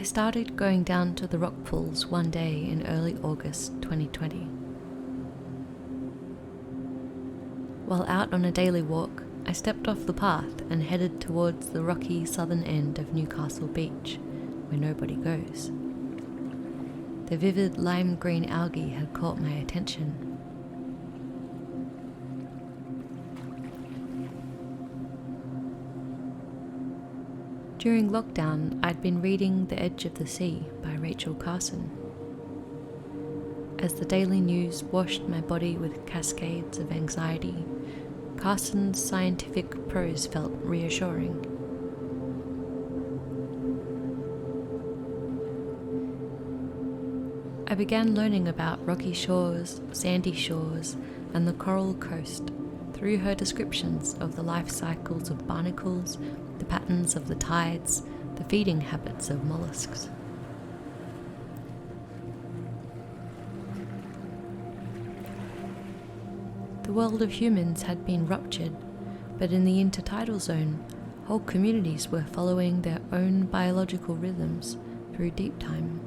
I started going down to the rock pools one day in early August 2020. While out on a daily walk, I stepped off the path and headed towards the rocky southern end of Newcastle Beach, where nobody goes. The vivid lime green algae had caught my attention. During lockdown, I'd been reading The Edge of the Sea by Rachel Carson. As the daily news washed my body with cascades of anxiety, Carson's scientific prose felt reassuring. I began learning about rocky shores, sandy shores, and the coral coast through her descriptions of the life cycles of barnacles, the patterns of the tides, the feeding habits of mollusks. The world of humans had been ruptured, but in the intertidal zone, whole communities were following their own biological rhythms through deep time,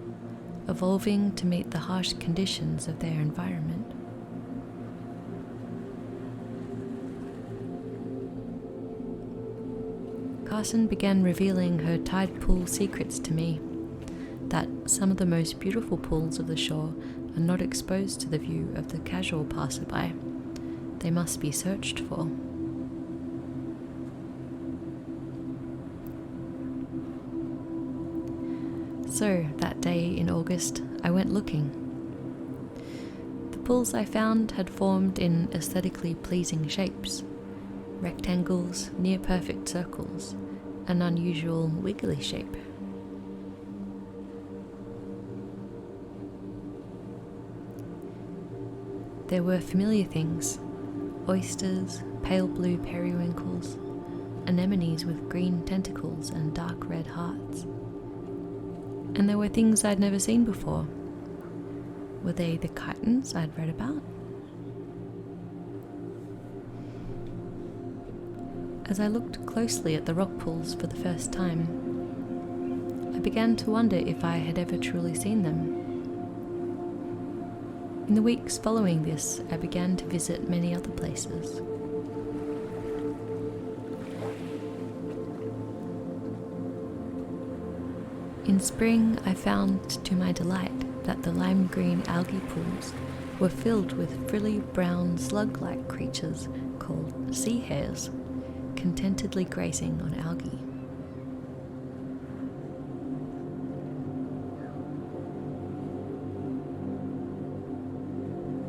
evolving to meet the harsh conditions of their environment. Carson began revealing her tide pool secrets to me, that some of the most beautiful pools of the shore are not exposed to the view of the casual passerby. They must be searched for. So, that day in August, I went looking. The pools I found had formed in aesthetically pleasing shapes, rectangles, near-perfect circles, an unusual wiggly shape. There were familiar things: oysters, pale blue periwinkles, anemones with green tentacles and dark red hearts. And there were things I'd never seen before. Were they the chitons I'd read about? As I looked closely at the rock pools for the first time, I began to wonder if I had ever truly seen them. In the weeks following this, I began to visit many other places. In spring, I found to my delight that the lime green algae pools were filled with frilly brown slug-like creatures called sea hares, contentedly grazing on algae.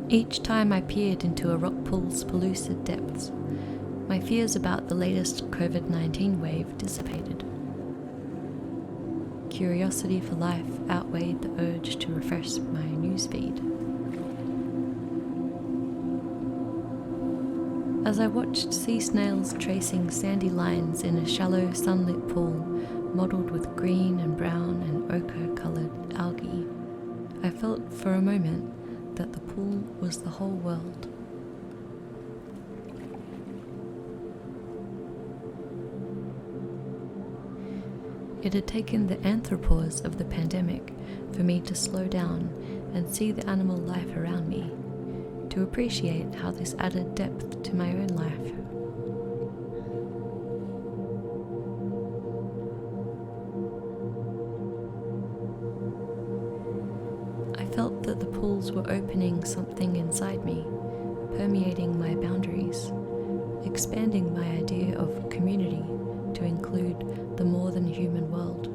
Each time I peered into a rock pool's pellucid depths, my fears about the latest COVID-19 wave dissipated. Curiosity for life outweighed the urge to refresh my newsfeed. As I watched sea snails tracing sandy lines in a shallow sunlit pool mottled with green and brown and ochre-coloured algae, I felt for a moment that the pool was the whole world. It had taken the anthropause of the pandemic for me to slow down and see the animal life around me, to appreciate how this added depth to my own life. I felt that the pools were opening something inside me, permeating my boundaries, expanding my idea of community to include the more than human world.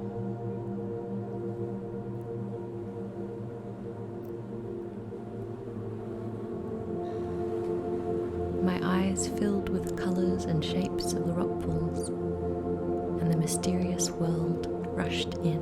My eyes filled with colours and shapes of the rock pools, and the mysterious world rushed in.